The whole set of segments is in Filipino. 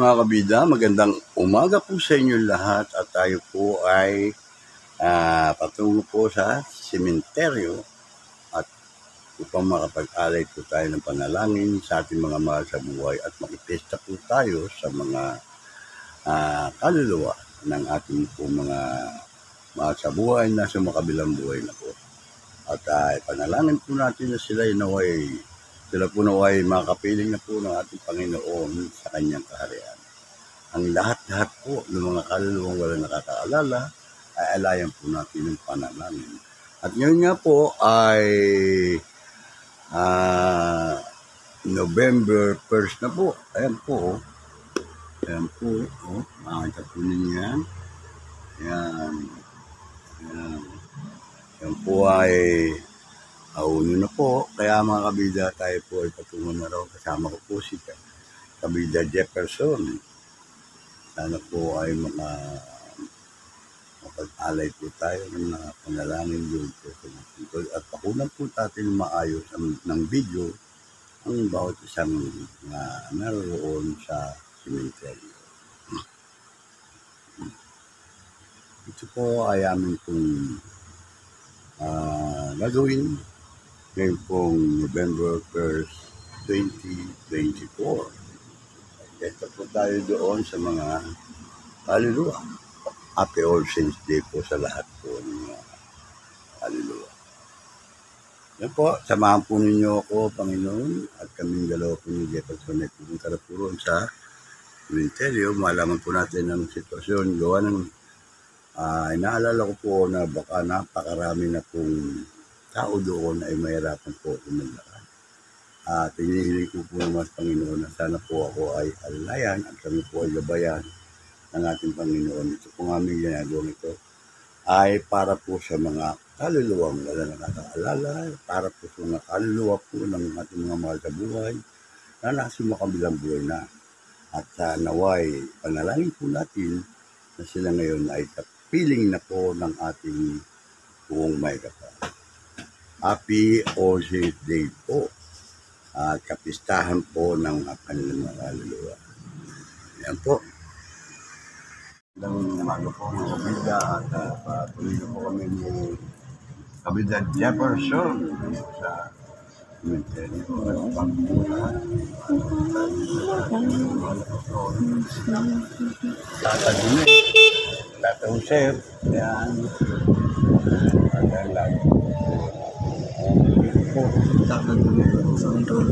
mga kabida, magandang umaga po sa inyo lahat at tayo po ay patungo po sa sementeryo at upang makapag-alay po tayo ng panalangin sa ating mga mahal sa buhay at makipesta po tayo sa mga kaluluwa ng ating po mga mahal sa buhay na sa makabilang buhay na po. At panalangin po natin na sila po naway makapiling na po ng ating Panginoon sa kanyang kaharian. Ang lahat-lahat po ng mga kaluluwang wala nakakaalala ay alayan po natin ng panalangin. At ngayon nga po ay November 1st na po. Ayan po. Makikita po ninyo yan. Ayan. Yan po ay auno na po, kaya mga kabida tayo po ay patungo na raw. Kasama ko po si kabida Jefferson. Sana po ay mapag-alay po tayo ng mga panalangin doon po sa mga. At pakunan po natin maayos ng video ang bawat isang naroon sa cemetery. Ito po ay amin pong gagawin ngayon pong November 1st, 2024. Ito po tayo doon sa mga kaluluwa. Happy All Saints Day po sa lahat po ng mga kaluluwa. Yan po, samahan po ninyo ako, Panginoon, at kaming dalawa po ni Jefferson ay pupunta na po roon sa cemetery. Malaman po natin ang sitwasyon. Gawa ng inaalala ko po na baka napakarami na pong tao doon ay mahirapan po ako maglakad. Hinihiling ko po naman sa Panginoon na sana po ako ay alalayan at kami po ay gabayan ng ating Panginoon. Ito po nga aming ginagawang ito ay para po sa mga kaluluwang wala nakakaalala, para po sa mga kaluluwa po ng ating mga mahal sa buhay na nasa makabilang buhay na. At naway, panalangin po natin na sila ngayon ay kapiling na po ng ating buong may kapal. Happy All Saints Day po. Kapistahan po ng kanilang mga kaluluwa. Yan po. Magandang umaga po mga kabida at patuloy na po kami ni kabida Jefferson sa cemetery po at pagpunan. Tata Dune, Tata Joseph, yan. At ang lahat. Tata Dune, Sandro.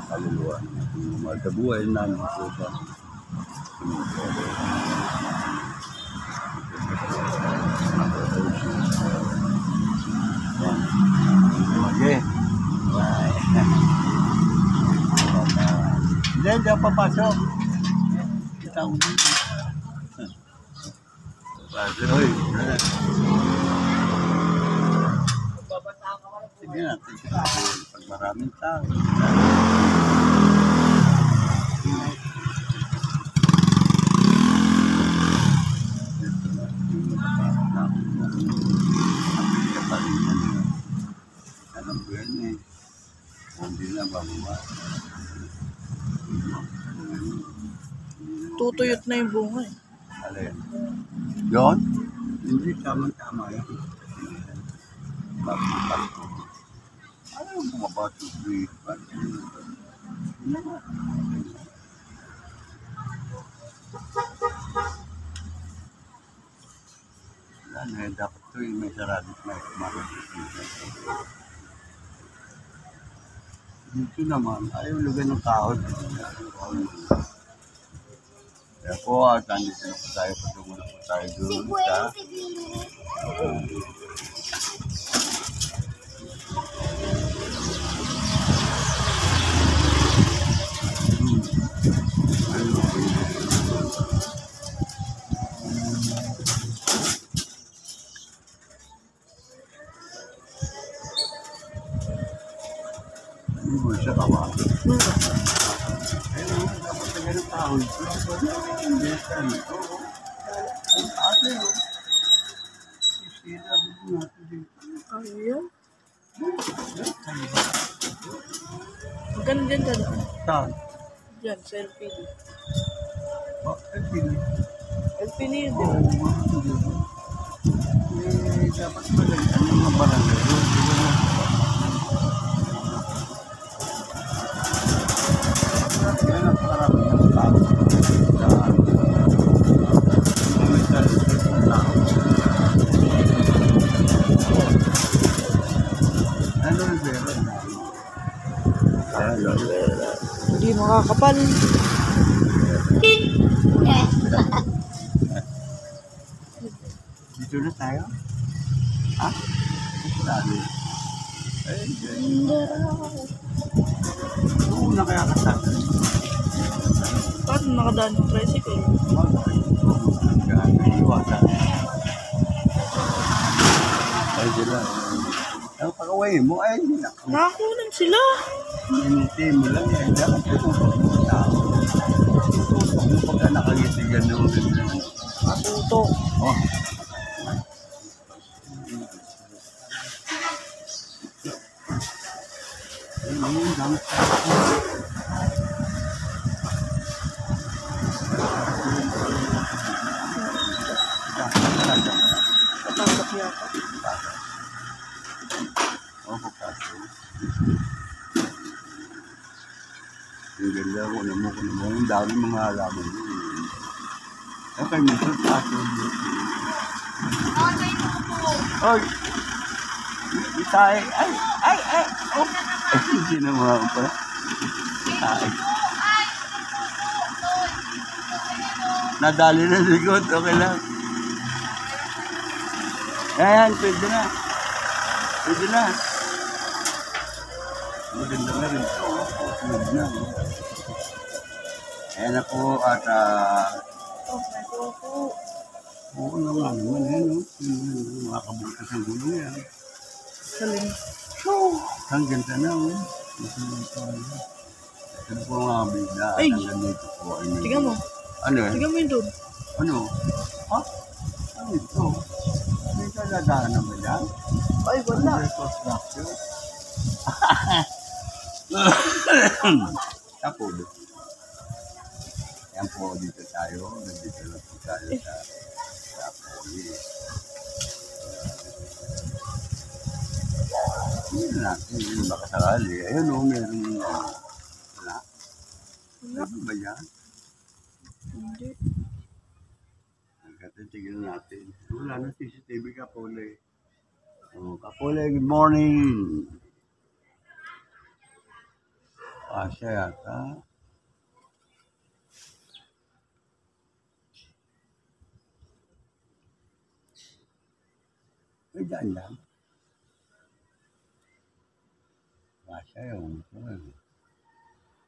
Kaluluwa. Sa buhay namin po ba? Okay. Hindi ako papasok. Kita ko dito. Pasok. Sige natin siya. Pag maraming tao. Alam ko yan eh. Hindi na bababa. Tutuyot na yung bunga eh. Alin? Yun? Hindi tama-tama yan. Bakit? Ano yung bumaba to breathe? Yan eh, dapat ito yung may saradit na dito naman, ayaw lugan ng kahoy. Kaya po, nandito na po tayo, patungo na po tayo doon sa Hindi mo siya kawa. Ayun, dapat na ganun tao. Hindi siya. Oo. Ate, oh. Sisira, bigyan natin dito. Ayun. Magkano dyan ka doon? Saan? Dyan, sa LPD. Bakit hindi? LPD yun, di Oo, ba? hindi. Dapat pala, ano mga barangay? Yan ang parami ng tao. Ano yung vera? Ano yung vera? Hindi makakapal. Dito na tayo? Ha? Dito tayo. Ay, oo na kaya kasama. Paano nakadaan ng tricycle? Iwasan. Ay, sila. Ang pag-away mo, ay, Nakakunan sila. hindi mo lang yan. Dapat tututok mo sa tao. Tututok mo pagka nakangitigan ng Matutok. oh. Ayun, dami sa Patasok yata. oh, pagkaso. Ang ganda ko naman. Ang dami mga halaman. Okay, minsan paso. Oy! Itay! Ay! Oh! Ay, hindi na mga pa. Itay. Nadali na likod. Okay lang. Ayan, pwede na. Pwede na. Maganda na rin ito. Pwede na. Ayan na po at Oh, may kuko. oo naman yan, no? Mga kabutas ng gulong yan. Saling. Ang ganda na, oh. Ito po mga bigla. Ay! Hanggang dito po. Tingnan mo. Ano eh? Tingnan mo yun doon. Ano? Ha? Ano ito? May kadadaan naman yan? Ay, wala. Construction. Tapos. Yan po, dito tayo. Nandito na po tayo sa police. Hindi natin, hindi makasakali. Ayun o, meron wala. Wala. Ano ba yan? Hindi. Tignan natin. Wala na CCTV Kapole. Oh, Kapole, good morning. Siya yata. Ay, dyan lang. Siya yung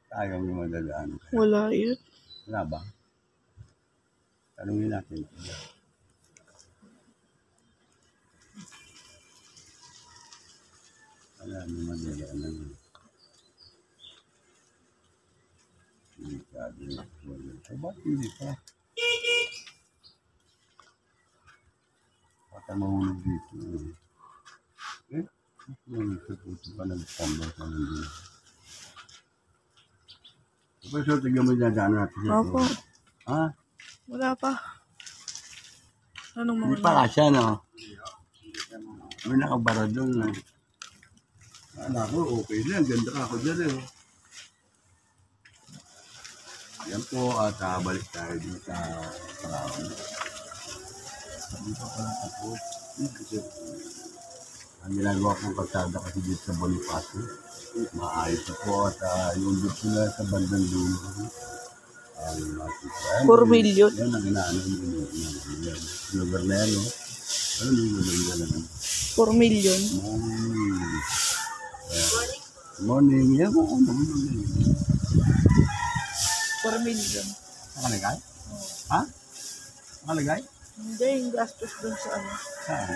tayong yung madadaan. Wala yun. Wala ba? Tanungin natin. Wala naman madadaan. Hindi ka din. So, ba't hindi pa? Baka mahulog dito. Eh? Nagsaputo pa nag-tambal sa hindi. So, tignan mo dyan daan natin. Opo. Ha? Wala pa. Anong mga Hindi pa kasya, no? May nakabara doon. Alam ko, okay na. Ganda ka ako dyan, eh. Yan po, at balik tayo dito sa Palawan. Hindi pa pala tapos. Kasi, ang ginagawa kong kalsada kasi dito sa Bonifacio. Maayos na po at yung dito sila sa bandang dulo. 4 million. Yan ang inaano yung lugar na yan, no? Ano yung lugar na yan? 4 million. Morning. Yan po, morning. 4 million. Nakalagay? Ha? Nakalagay? Hindi, yung gastos dun sa ano. Saan?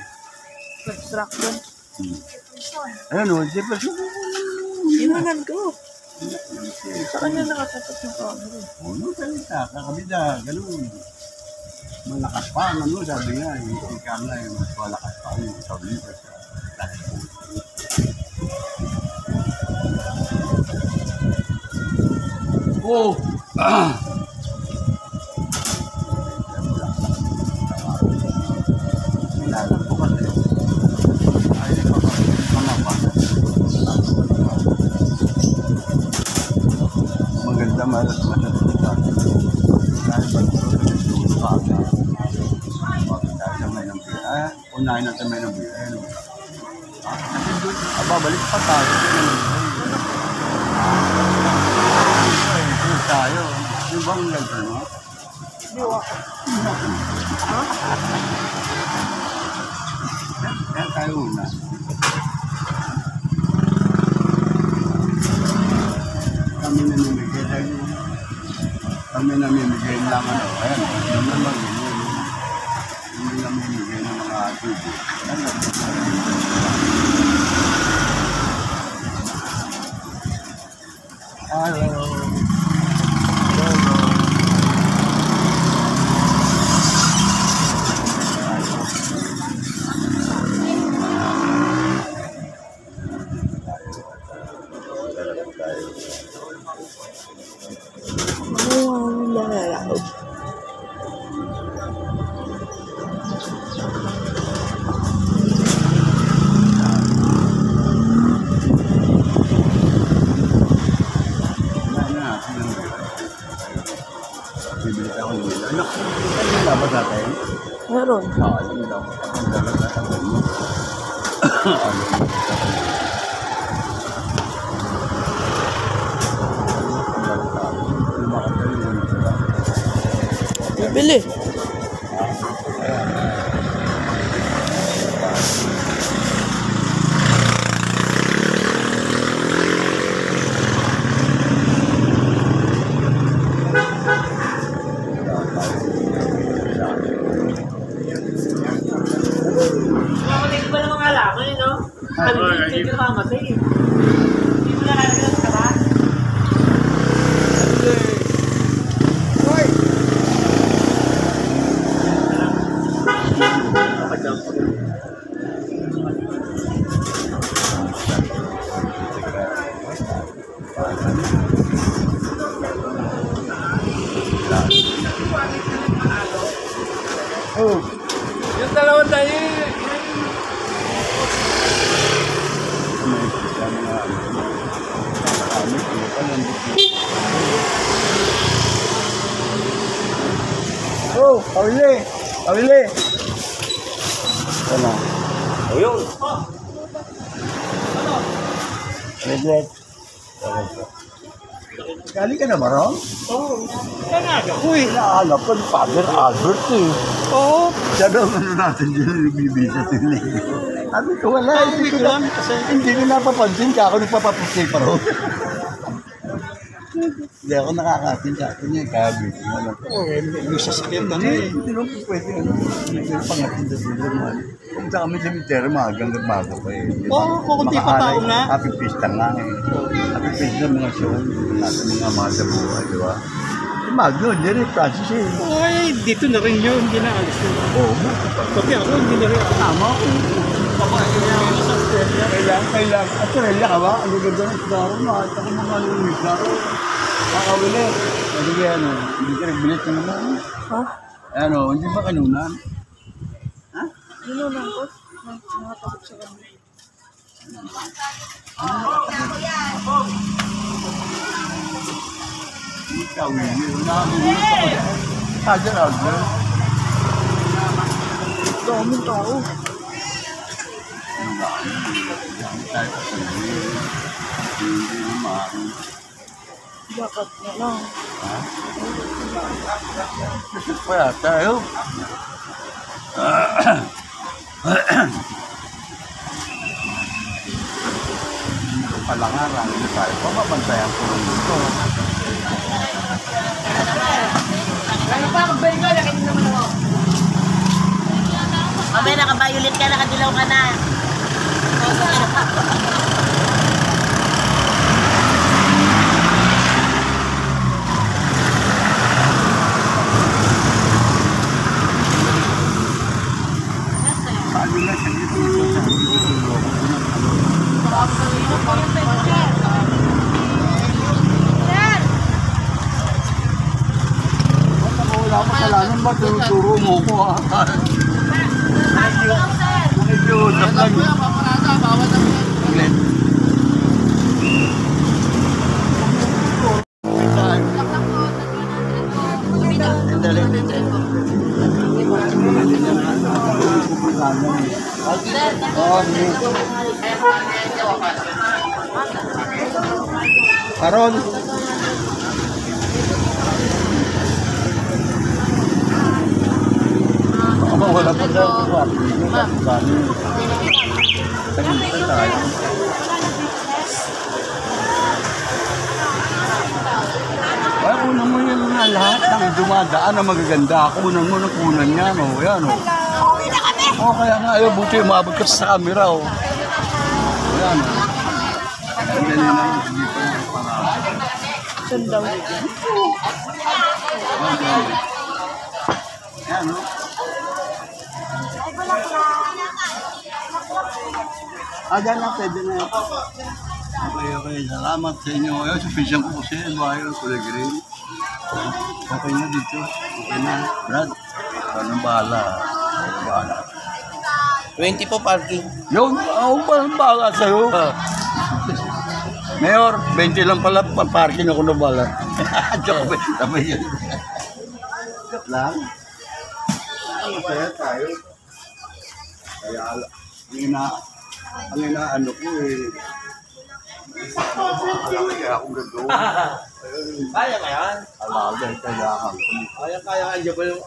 Construction. Ayun o, di ba siya? Inunan ko. Sa kanya nakatapat yung camera. Ano salita? Kakabida, ganun. Malakas pa, ano, sabi nga, yung camera, yung mas malakas pa, yung sabi ko sa lahat po. Oh! Kailangan po kasi. Ay, maganda malas masalita. Dahil ba ito sa akin? Pagkakasya may ng biya. Unahin natin may ng biya. Babalik pa tayo. Ito tayo. Yung bang gagawin mo? Diwa. Ha? Yan tayo una. Kami namimigay tayo. Kami namimigay lang ano. Ayan, yun naman yun. Hindi namimigay ng mga tubo. Hello. Ano ang lalalaw? Bibili ako ng wala. Anak, ano dapat natin? Meron. Alam mo dapat. Ang dapat natin mo. Bibili. Makulit ba ng mga alaman, no? Hindi ko mamatay. Hindi mo na nalagyan sa ba? Oh, Yung dalawang tayo, oh, kawili! Kawili! Ano? o yun. Regret. Galing ka na ba ron? Oo. Kanada. Uy, naalap ko ni Father Albert eh. Oo. Siya daw ano natin dyan, nagbibisa sila. Sabi ko, wala. Hindi ko napapansin ka ako nagpapapusti pa ron. Hindi ako nakakasin sa akin niya, kabit. Oo, may sasakyan ka na eh. Hindi naman po pwede. May pangatinda sila man. Kung sa kami cemetery, magang maga pa eh. Oo, kukunti pa tao nga. Happy Pista nga eh. Happy Pista mga show. Natin mga mahal sa buhay, di ba? Magno, hindi rin Francis eh. Ay, dito na rin yun. Hindi na alis yun. Oo. Pati ako, hindi na rin. Tama ko. Kailangan. Australia ka ba? Ang ganda ng sigaro. Nakita ko mga yung sigaro. Kakawili. Sige, ano, hindi ka nagbilit ka naman. Ha? Ano, hindi ba kanunan? Ha? Inunan ko. Nakatapat sa kanya. Ikaw, hindi. Hajar, Hajar. Daming tao. Tayo pa sa hindi naman. Dapat na lang. Kasi pa tayo. Palangaran na tayo. Pamabantayan ko rin dito. Ano pa, magbalik ka, nakita naman ako. violet ka, nakadilaw ka na. Wala ko kasalanan ba? Turo mo ko ha. Nakikiusap lang. Karon. Wala pa daw. Ay, kunan mo yan nga lahat ng dumadaan na magaganda. Kunan mo ng kunan yan, o. Yan, o. O, kaya nga, ayaw, buti umabot ka sa camera, o. Yan, o. Ang dali na yun. Sundaw. Yan, o. Dyan na, pwede na yan. Okay. Salamat sa inyo. Ayun, sufficient po kasi. Bayo, kulay green. Okay na dito. Okay na. Brad, anong bahala? 20 po parking. Yung, parang bahala sa'yo. Mayor, 20 lang pala. Parking ako na bahala. Joke, sabay yun. Joke lang. Masaya tayo. Kaya, ang inaano ko eh. Kaya ako gano'n. Kaya ka yan? Alaga, kailangan ko. Kaya ka dyan ba yung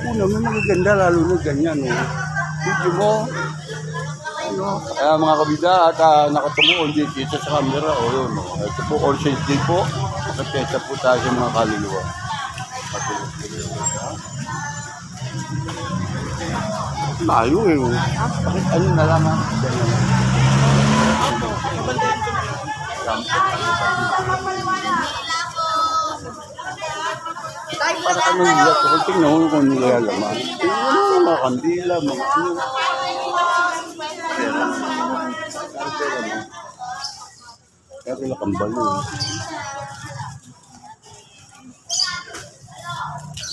Una mo magaganda, lalo na ganyan. Video mo. Kaya mga kabida at nakatumuon dito sa camera. Yun, ito po, all saints day po. Nakapesa po tayo sa mga kaluluwa. Layo eh. Bakit ano nalaman? Para ano nila? Kung tingnan mo kung nilalaman. Mga kandila, mga ano. Kaya sila kambalo.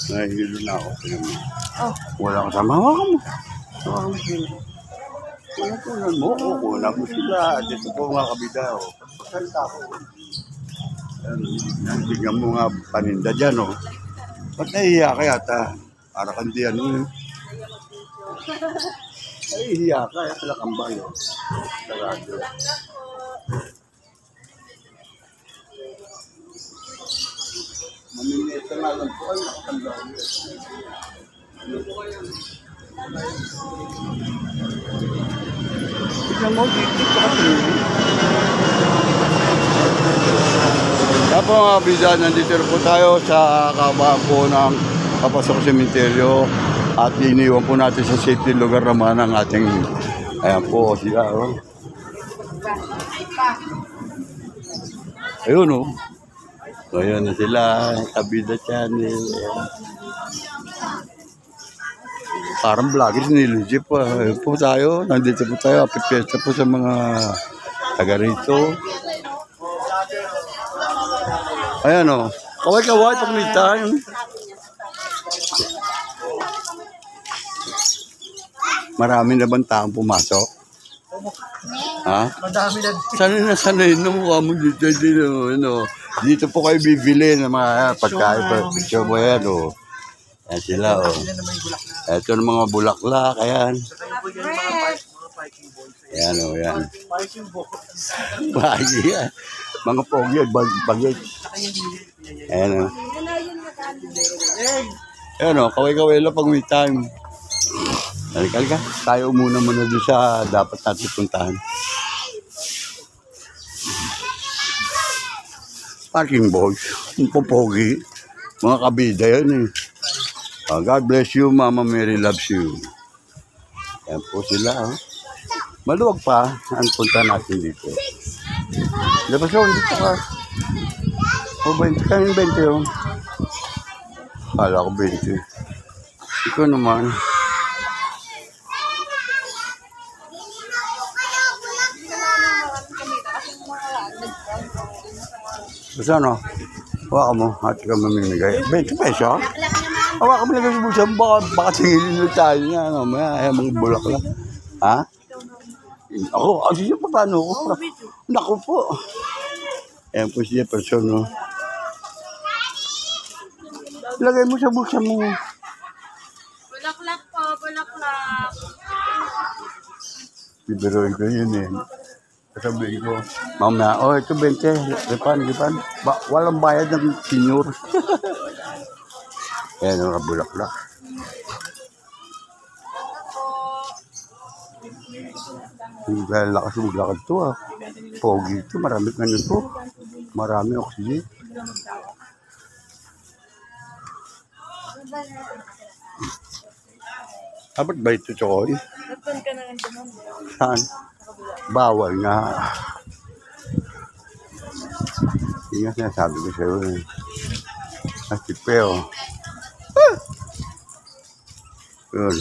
Nahihilo na ako. Oh. Wala ka sama. Hawakan mo. Hawakan mo sila. Kunan mo. Kunan mo sila. Dito po mga kabida. Pagsalita ko. Tingnan mo nga paninda dyan. Ba't nahihiya ka yata? Para kandi ano. Nahihiya ka. Sila kambalo. Sarado. Maminita nga lang po. Ay, nakatanda ko. Tignan mo, dito ka kasi. Kaya po mga kabida, nandito po tayo sa kabaan po ng Kapasok Sementeryo at iniwan po natin sa safety lugar naman ang ating, ayan po sila. Oh. Ayun o. So, ayan na sila, Kabida Channel. Parang vloggers ni Luigi po. Ayun po tayo, nandito po tayo, apipesta po sa mga taga rito. Ayan o, kaway-kaway pag may time. Marami na bang taong pumasok? Ha? Madami na. Sanay na mukha mo dito. Dito po kayo bibili ng mga pagkain. Picture mo yan, o. Yan sila, o. Ito ng mga bulaklak, ayan. Ayan, o, yan. Bagi, yan. Mga pogi, bagay. Ayan, o. Ayan, o, kaway-kaway lang pag may time. Halika. Tayo muna doon sa dapat natin puntahan. Parking boys. Popogi. Mga kabida yan eh. God bless you, Mama Mary loves you. Yan po sila. Maluwag pa ang punta natin dito. Dapat siya, dito ka. O, 20 ka yung 20 yun. Kala ko 20. Ikaw naman. Basta ano? Hawakan mo at ka mamimigay. 20 peso? Hawakan mo lang sa bulsa. Baka singilin mo tayo niya. Ano, may mga bulak lang. Ha? Ako, siya pa paano ko? Naku po. Ayan po siya, person, no? Lagay mo sa bulsa mo. Bulaklak po, bulaklak. Bibiroin ko yun eh. Sabihin ko, mamaya, oh, ito 20. Lipan. Walang bayad ng senior. Ayan, mga bulaklak. Dahil lakas ng lakad to ah. Pogi ito, marami ka nito. Marami oxygen. Dapat ba ito, Chokoy? Nagpan ka na lang naman. Saan? Bawal nga. Yung nga sinasabi ko sa'yo eh. Nasipeo. Yun.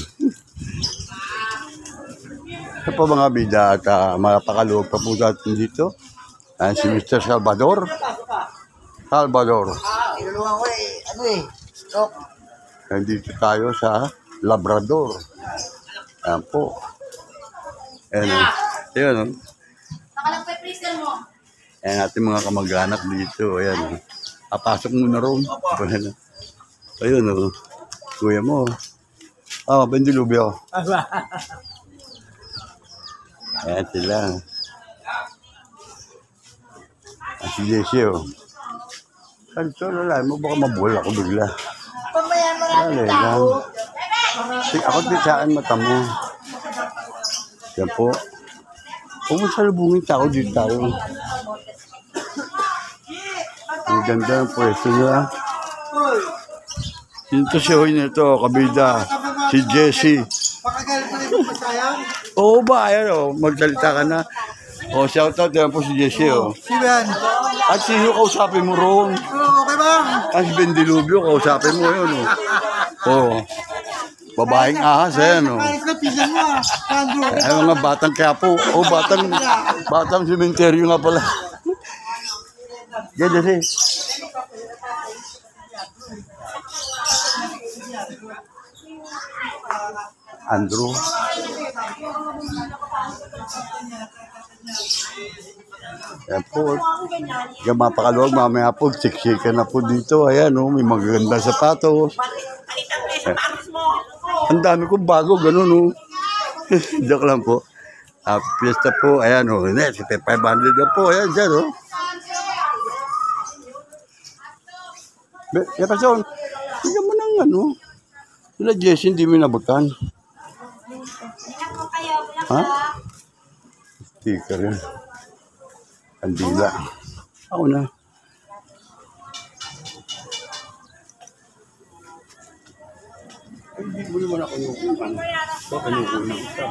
Ito po mga bida at mapakaloob pa po natin dito. Si Mr. Salvador. Tinulungan ko Sok. Nandito tayo sa Labrador. Ayan po. Ayan. Ayan. Nakalagpay freezer mo. Ayan natin mga kamag-anak dito. Ayan. Papasok muna ron. Ayun o. Kuya mo. Bendilubyo. Ayan sila. Si Jessie o. Ano ito? Mo baka mabula ko bigla. Pamayan maraming tao. Ako din saan mata mo. Yan po. Huwag mo salubungin tao dito tayo. Ang ganda ng pwesto nila. Dito si Hoy nito, kabida. Si Jessie. Pakagalit na rin masayang. Oo ba? Ayan o. Magsalita ka na. O, shoutout yan po si Jessie o. Si Ben. At sino kausapin mo roon? Okay ba? Si Bendilubyo, kausapin mo yun o. Oo. Babaeng ahas, ayan o. Ayos na pisan mo ah. Sandro. Ay, mga batang Quiapo. O, batang sementeryo nga pala. Yan, Jessie. Andrew. Ayan po. Yung mapakaluwag, mamaya po, siksikan na po dito. Ayan, oh, may magaganda sapatos. Ang dami kong bago, ganun, oh. Joke lang po. Fiesta po, ayan, oh. 500 na po, ayan, dyan, oh. Kaya pasyon, hindi mo nang, ano, sila Jessie, hindi mo nabutan. Ha? Sticker yun. Kandila. Ako na. Ay, hindi mo naman ako nukunan. Baka nukunan ka.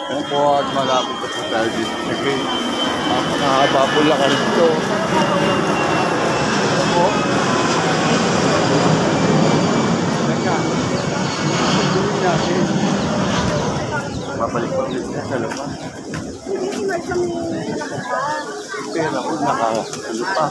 Ayan po at malapit pa po tayo dito. Sige, napakahaba po lakad dito. Ito po. Teka. Ito natin. Babalik pa ulit na sa labas. Pero ako ano pa.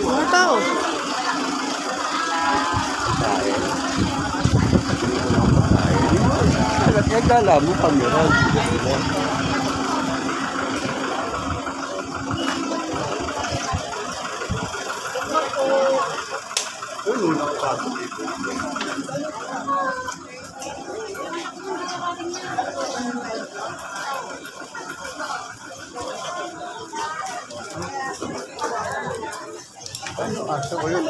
Mga tao. Nagdala mo kamera. Ano aso ko yun?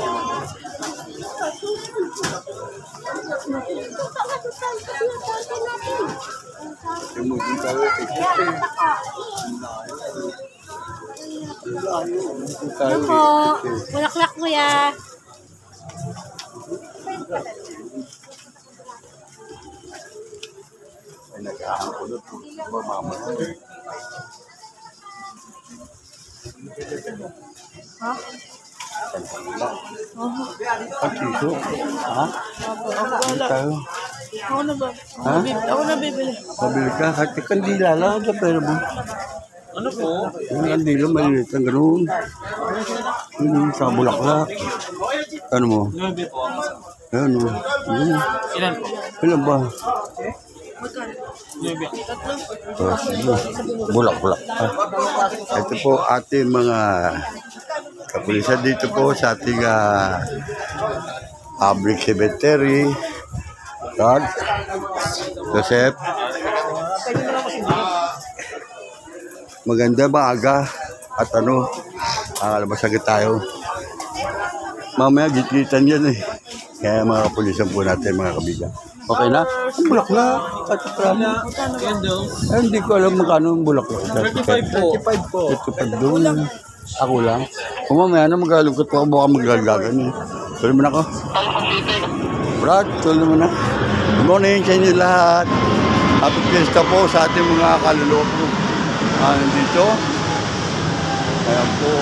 Ano po? Bulaklak kuya. Ay, nag-aangkulot. Mama. Ha? Pagkiso. Ha? Hindi tayo. Ako na ba? Ha? Ako na bibili. Pabili ka. Kahit kandila lang. Sa pera mo. Ano po? Yung kandila, maliit ang ganoon. Yung sa bulaklak. Ano mo? 9 po. Ano? Ilan po? Ilan ba? 9. Bulak-bulak. Ito po ating mga kapulisan dito po sa ating public cemetery. God, Joseph. Maganda maaga at makalabas agad tayo. Mamaya gitgitan yan eh. Kaya mga kapulisan po natin mga kabigan. Okay na? Ang bulaklak. At pramo. Yan daw. Ay, hindi ko alam magkano ang bulaklak. 35 po. 35 po. 35 doon. Ako lang. Kung mamaya na magalugkat po ako, baka maglagagan eh. Tuloy mo na ako. Brad, tuloy mo na. Good morning sa inyo lahat. Happy Fiesta po sa ating mga kaluluwa po. Nandito. Ayan po.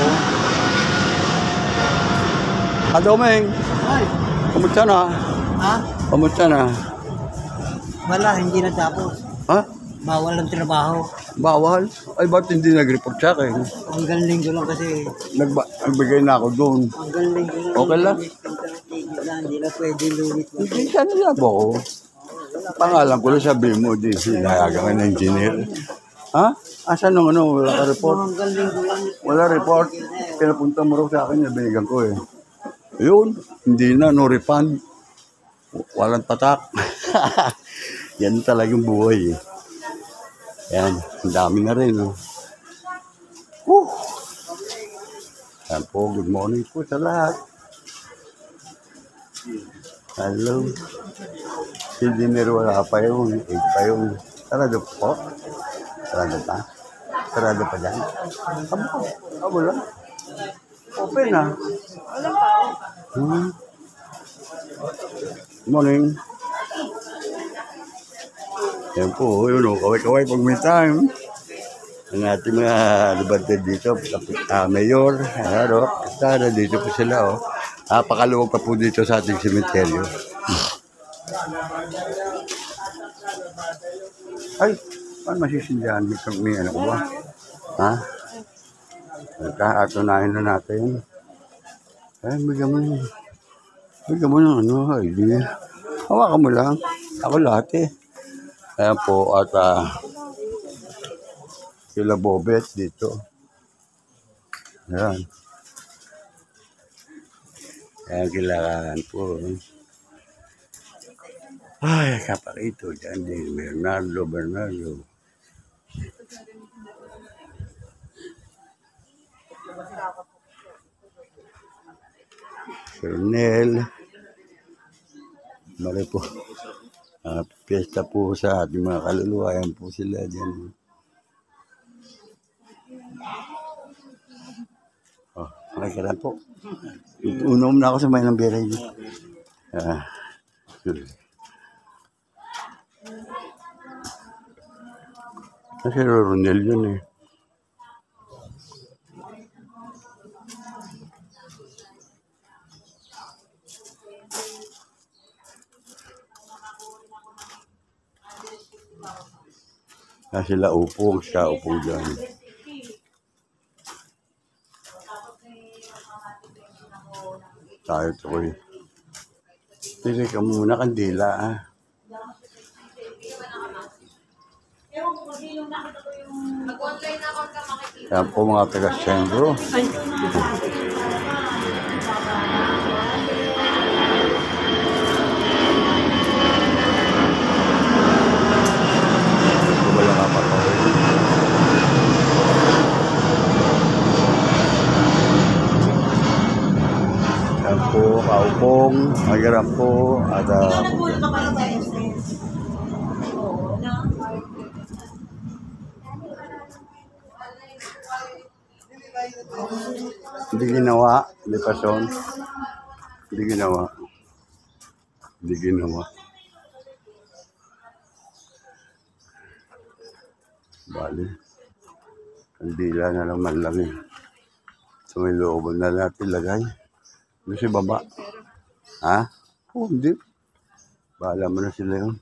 Kadomeng. Ay, Kamusta na? ha? Kamusta na? Wala, hindi na tapos. Ha? Bawal ang trabaho. Bawal? Ay, ba't hindi nag-report sa akin? Hanggang linggo lang kasi. Nagbigay na ako doon. Hanggang linggo lang. Okay lang. Hindi na pwede lumit. Hindi ka nilabo ko. Pangalan ko lang sabihin mo, di sinayagan ka ng engineer. Ha? Asan nung wala ka report? Hanggang linggo lang. Wala report. Pinapunta mo raw sa akin, nabinigan ko eh. Yun, hindi na, no refund. Walang patak. Yan talagang buhay eh. Yan, ang dami na rin. Oh. Yan po, good morning po sa lahat. Hello. Si Dinner wala pa yun, 8 pa yun. Sarado po. Sarado pa. Sarado pa dyan. Abo lang. Open na. Good morning. Yan po, yun o, kaway-kaway pag may time. Ang ating mga libertad dito, mayor, kasada dito po sila o. Napakaluwag pa po dito sa ating sementeryo. Ay, paano masisindihan? May ano ko ba? Ha? Nagkakatunahin na natin. Ay, bigyan mo yun. Bigyan mo ng idea. Hawakan mo lang. Ako lahat eh. Ayan po, at sila Bobet dito. Ayan. Ayan, kailangan po. Ay, kapakito dyan din. Bernardo. Colonel. Mali po. Piyesta po sa ating mga kaluluwa. Ayan po sila dyan. Oh, okay ka lang po. Unom na ako sa may ng biray. Kasi Ronel yun eh. Sila upong, siya upong dyan. Tayo ito eh. Pili ka muna kandila ah. Yan po mga taga-sendro. Wala nga pa pa. Yan po, kaupong. pong magirap po at Nagulog ka pala tayo, sis. Oo, na. hindi ginawa, hindi pasyon, hindi ginawa, hindi ginawa. Bali, kandila na naman lang eh. So may looban na natin lagay. Ano si baba? Ha? Oh, hindi. Bahala mo na sila yun.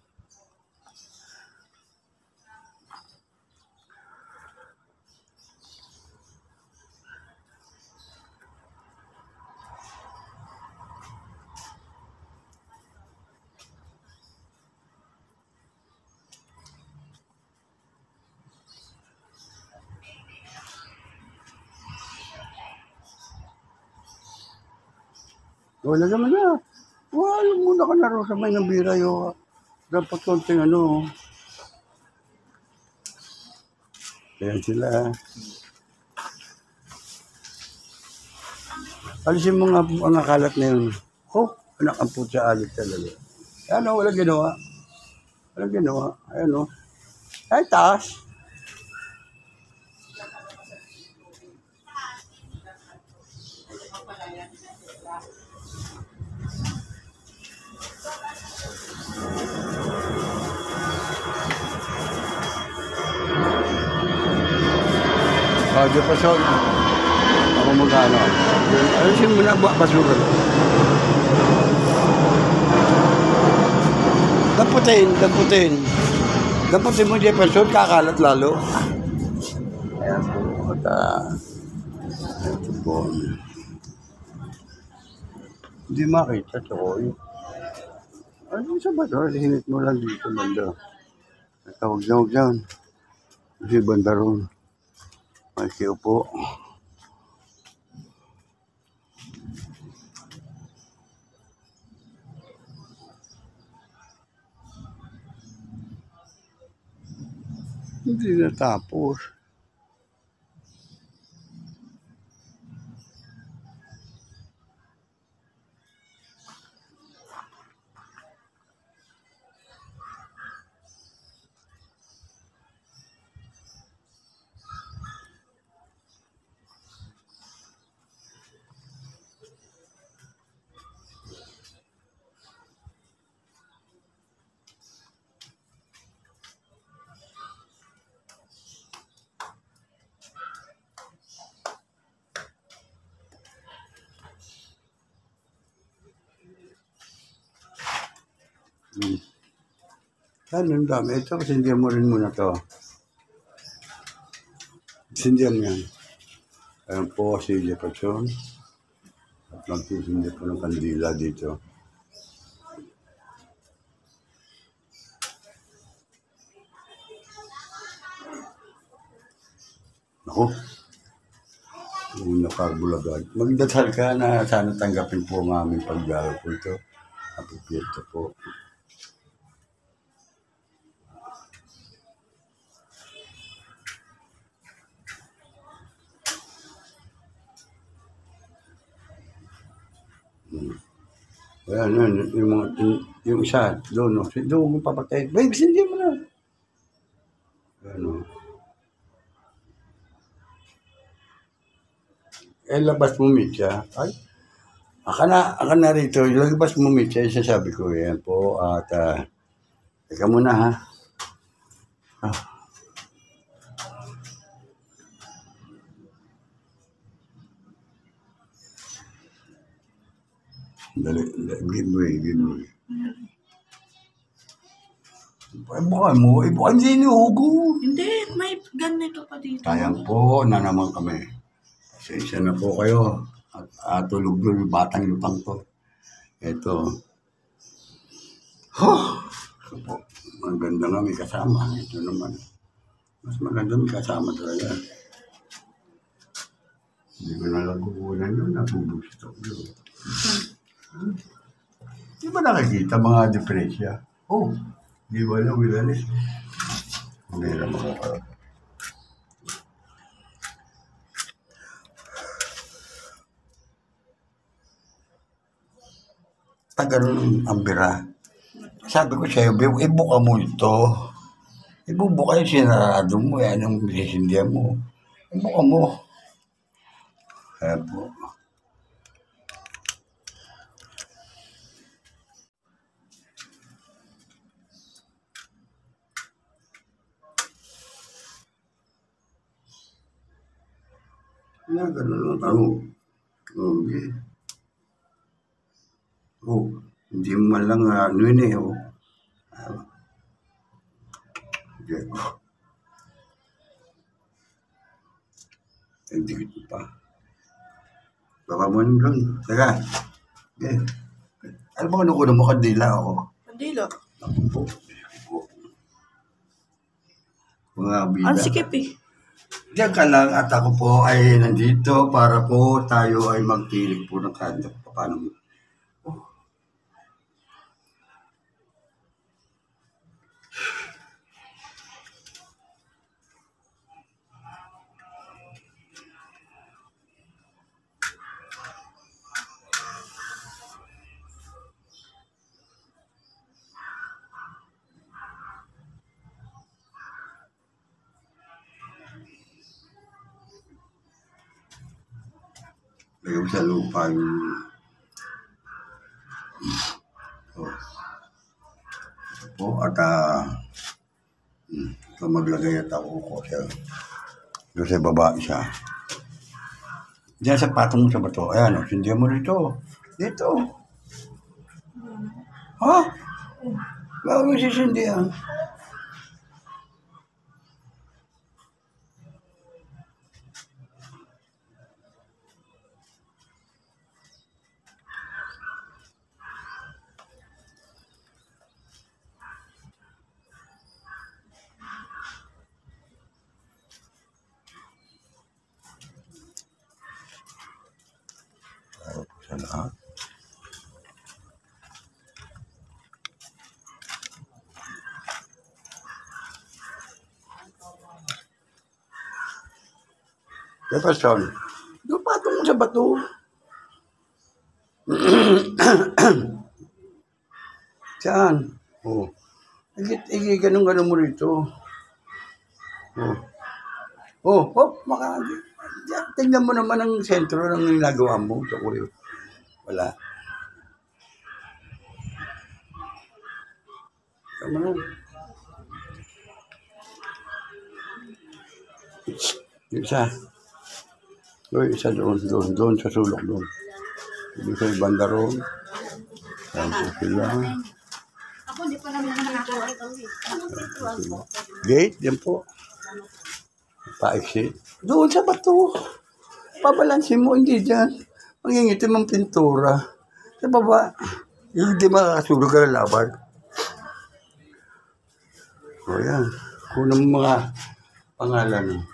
Wala naman na. Wala muna ka na rin sa may nabira yun. Dapat konting ano. Ayan sila. Alisin mo nga ang kalat na yun. Oh, anak ang putsa alit talaga. Ayan o, walang ginawa. Walang ginawa. Ayan o. Ay, taas. Di pa so, ako magkano. Alisin mo na basura. Damputin. Damputin mo, Jefferson, kakalat lalo. Ayan po, ito po. Hindi makita, Chokoy. Ano sa ba ito? Hinit mo lang dito, banda. Tawag dyan. Kasi banda ron. Masya po. Hindi natapos. Ano ang dami? Ito, sindihan mo rin muna to. Sindihan mo yan. Ayan po si Jefferson. At lang po sindihan po ng kandila dito. Ako. Yung nakarbulagad. Magdasal ka na sana tanggapin po ang aming pagdalo po ito. Apipirto po. Ayan, yung isa, doon, no? Doon kung papatay. Babe, hindi mo na. Ano? Labas mo, Mitya. Ay, aka na rito. Labas mo, Mitya. Isasabi ko, yan po. At, teka muna, ha? Dali, give way. Bukan mo, bukan sinuhugo. Hindi, may ganito pa dito. Sayang po na naman kami. Pasensya na po kayo. At tulog doon yung batang lutang to. Ito. Ito po. Maganda nga may kasama. Ito naman. Mas maganda may kasama talaga. Hindi ko nalang kukunan yun. Nabubusto ko yun. Di ba nakikita mga depresya? Oh, di ba na wilalis? Hindi na makakaroon. ganun ang bira. Sabi ko sa'yo, ibuka mo ito. Ibubuka yung sinarado mo, yan ang sisindihan mo. Ibuka mo. Kaya po. Ganun lang ako. Okay. Hindi mo man lang ano yun eh. Okay. Hindi ko pa. Baka mo nun doon. Teka. Okay. Ano ba ano mo kandila ako? Kandila. Ako po. Mga bida. Ang sikip eh. Diyan ka lang at ako po ay nandito para po tayo ay magtilig po ng kanda. Paano mo? Lagyan sa lupa yung po at ito maglagay at ako ko siya doon sa baba siya diyan sa patong mo sa bato ayan o sindihan mo dito ha? Bakit mo sisindihan? Sa lahat. Jefferson, doon patong mo sa bato. Saan? Oh. Ganun mo rito. Tingnan mo naman ang sentro ng ginagawa mo. So, wala. Tama na. Isa doon sa sulok doon. Dito sa banda roon. Saan po sila? Ako hindi pa namin nakakawal. Gate, yan po. Pa-exit. Doon sa bato. Pabalansin mo, hindi dyan. Mangingitim ang pintura. Sa baba. Yung hindi makakasulog ka na laban. O yan. Kunan mo mga pangalan.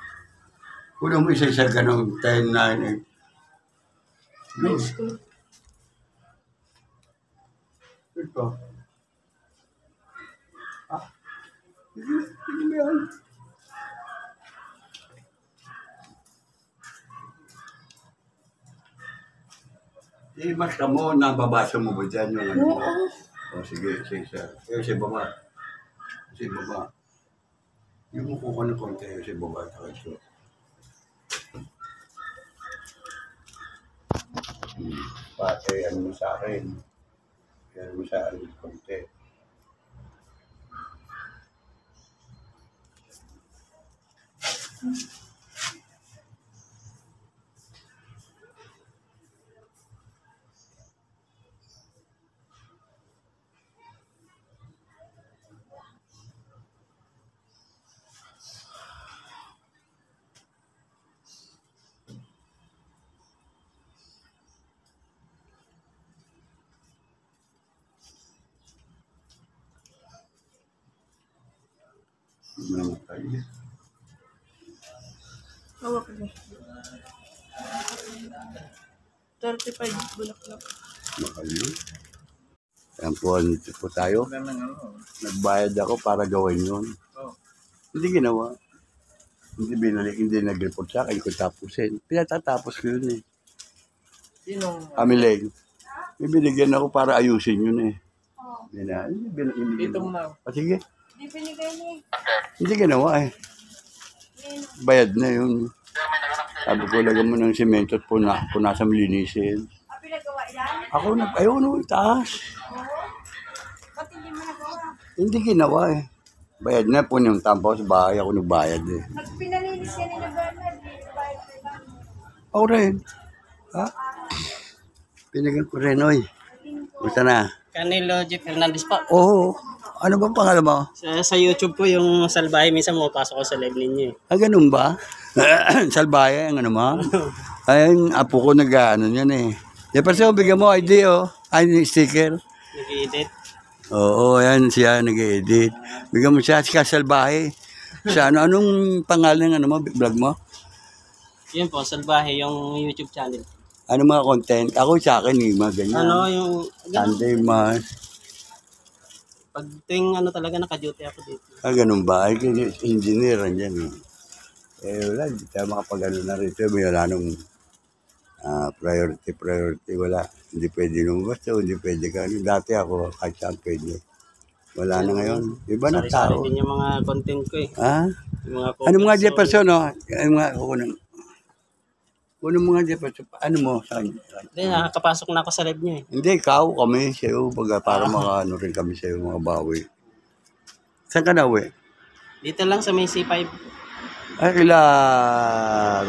Kunan mo isa-isa ganun. 10, 9, 8. High school. Ito. Hindi mo yan. Basta mo, nababasa mo ba dyan yung ano? Oo. O sige, isa. Sa baba. Sa baba. Yung muko ko ng konti, sa baba. Ito. Pati, ano mo sa akin. Ano mo sa akin, konti. Namatay. Hawak mo. 35 bulaklak. Makayo. Yan po, nito po tayo. Nagbayad ako para gawin yun. Hindi ginawa. Hindi binalik, hindi nag-report sa akin kung tapusin. Pinatatapos ko yun eh. Sinong? Amiling. May binigyan ako para ayusin yun eh. Oo. Dito mo na. Sige. Di binigay ni. Hindi ginawa eh. Bayad na yun. Sabi ko, lagyan mo ng semento at punasan mo linisin. Pinagawa yan? Ako ayaw na itaas. Oo. Ba't hindi mo nagawa? Hindi ginawa eh. Bayad na po yung tampaw sa bahay. Ako nagbayad eh. Pinalinis yan ni Bernard. Bayad kay Bernard. Ako rin. Ha? Pinagyan ko rin, oy. Gusto na? Canelo G. Fernandez pa. Oo. Ano bang pangalan mo? Sa YouTube po yung salbahe, minsan pumapasok ko sa live ninyo eh. Ah, ganun ba? Salbahe, ang ano mo? Ay, ang apo ko nag-ano yan eh. Di pa siya, bigyan mo ID oh. Ay, sticker. Nag-edit. Oo, yan siya, nag-edit. Bigyan mo siya, siya salbahe. Sa ano, anong pangalan ng ano mo, vlog mo? Yun po, salbahe yung YouTube channel. Ano mga content? Ako sa akin, mga ganyan. Ano yung... Sunday Mass. Pag tuwing ano talaga naka-duty ako dito. Ah, ganun ba? Ay, engineer yan eh. Eh, wala, hindi tayo makapag-ano na rito. May wala nung priority, wala. Hindi pwede nung basta, hindi pwede ka. Dati ako, kahit saan pwede. Wala na ngayon. Iba na Sari-sari tao. din yung mga content ko eh. Ha? Yung mga Ano mga focus, Jefferson, no? Ano mga, kuno mga Jefferson, ano mo sa kanya? Hindi, nakakapasok na ako sa live niyo eh. Hindi, ikaw, kami, sa'yo, para makaano rin kami sa'yo, mga bawi. Saan ka na, we? Dito lang sa may C5. Ay, kila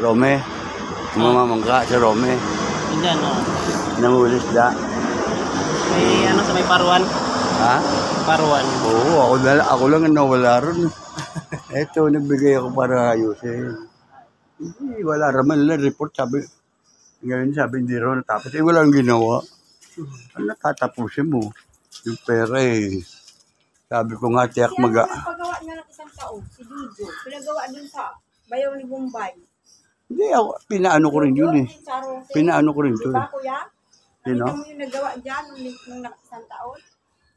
Rome. Mamamangka sa Rome. Yun dyan, no? Nangulis da. May ano sa may paruan. Ha? Paruan. Oo, ako lang ang nawala ron. Eto, nagbigay ako para ayusin. Hindi, wala raman lang report. Sabi, ngayon sabi, hindi ron natapos. Eh, walang ginawa. Ano natatapusin mo? Yung pera eh. Sabi ko nga, tiyak Pagawa niya ng isang taon, si Jojo. Pinagawa dun sa Bayaw ni Bombay. Hindi, ako, pinaano ko rin yun eh. Pinaano ko rin yun. Diba, kuya? Sino? Nakita mo yung nagawa dyan nung isang taon?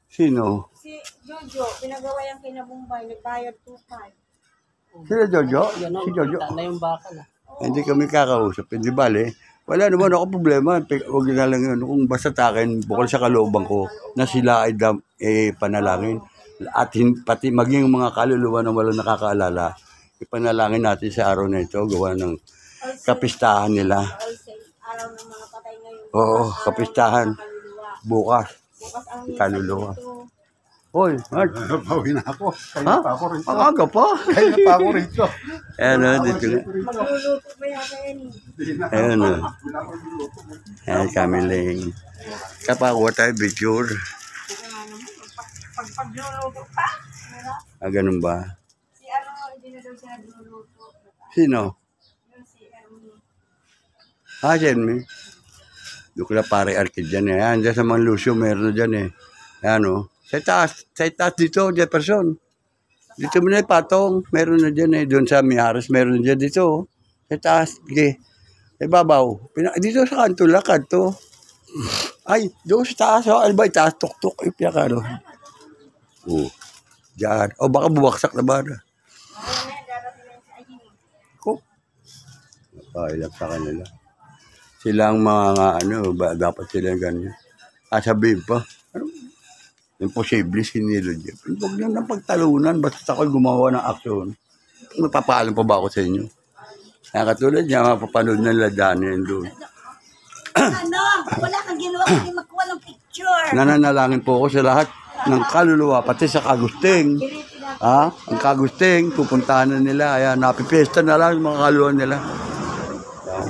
Sino? Si Jojo, pinagawa yung kina Bombay, nagbayad 2.5. Sino Jojo? Yan, Si Jojo. na yung bakal ah. Hindi kami kakausap. Hindi bale. Wala naman ako problema. Huwag na lang yun. Kung basta takin, bukal sa kalooban ko, na sila ay panalangin. At pati maging mga kaluluwa na walang nakakaalala, ipanalangin natin sa araw na ito, gawa ng kapistahan nila. Araw ng mga patay ngayon. Oo, kapistahan. Bukas, Bukas ang kaluluwa. Hoy, Pauwi na ako. Kaya ha? pa ako rito. Ang aga pa. Kaya pa ako rito. Ayan o, dito nga. magluluto ba yata yan eh? Ayan o. Ayan kami lang. Kapakuha tayo, picture. Pag pagluluto pa? Ah, ganun ba? Si ano, hindi na daw siya nagluluto. Sino? Yung si Ermi. Ah, Jenny. Doon ko na pare arkid dyan eh. Ayan, dyan sa mga Lucio, meron na dyan eh. Ayan o. Sa taas dito, Jefferson. Dito mo na yung patong. Meron na dyan eh. Doon sa Miharas, meron na dyan dito. Sa taas, sige. Sa babaw. Dito sa kanto, lakad to. Ay, doon sa taas. Oh. Ano ba, taas, tuk-tuk. Ay, pinakano. Oh, dyan. O, baka bubaksak na ba na? Ko. Napailang sa kanila. Silang mga ano, dapat silang ganyan. Sabihin pa, ano, imposible sinilo Jeff. Huwag nyo nang pagtalunan, basta ako'y gumawa ng aksyon. Magpapaalam pa ba ako sa inyo? Kaya katulad niya, mapapanood ng ladanin doon. Ano? Wala kang ginawa kundi magkuha ng picture. Nananalangin po ako sa lahat ng kaluluwa, pati sa kagusting. Ha? Ang kagusting, pupuntahan na nila. Ayan, napipiesta na lang yung mga kaluluwa nila. Ayan.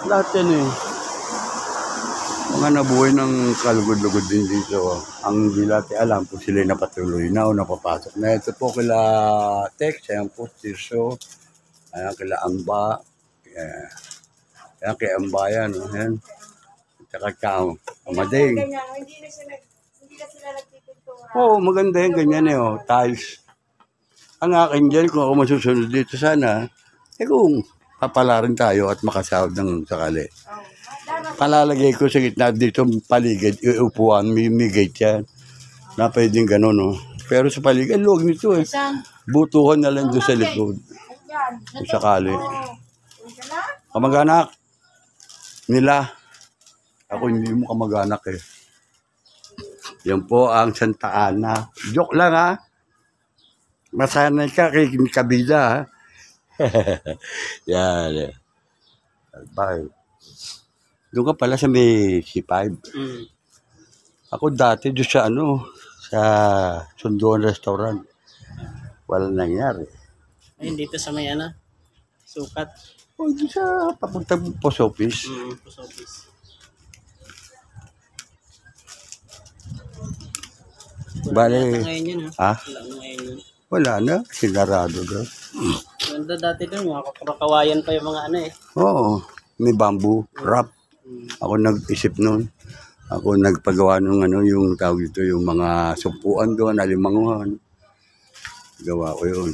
Lahat yan eh. Mga nabuhay ng kalugod-lugod din dito. Ang hindi natin alam kung sila napatuloy na o napapasok na. Ito po kila Tex, ayan po, Tirso. Ayan kila Amba. Ayan kay Amba yan. Ayan. Tsaka Kamading. Hindi na sila nagtitintura. Oo, maganda yan. Ganyan eh. Oh. Tiles. Ang akin dyan, kung ako masusunod dito sana, kung papala rin tayo at makasahod ng sakali. Palalagay ko sa gitna dito paligid, iupuan, may gate yan. Na pwedeng gano'n, no? Pero sa paligid, luwag nito eh. Butuhan na lang doon sa likod. Kung sakali. Kamag-anak nila, Ako hindi mo kamag-anak eh. Yan po ang Santa Ana. Joke lang ha. Masanay ka kay kabida ha. Yan. Bakit? Doon ka pala sa may C5. Ako dati doon sa sa Sunduan Restaurant. Walang nangyari. Ayun, dito sa may sukat. O, doon sa papuntang post office. Post office. Bale, Ngayon yun ha? Wala na ngayon yun. Wala na. Sinarado doon. Ganda dati doon, mga kawayan pa yung mga Oo. May bamboo wrap. Ako nag-isip nun. Ako nagpagawa ng yung tawag ito, yung mga sumpuan doon, alimanguhan. Gawa ko yun.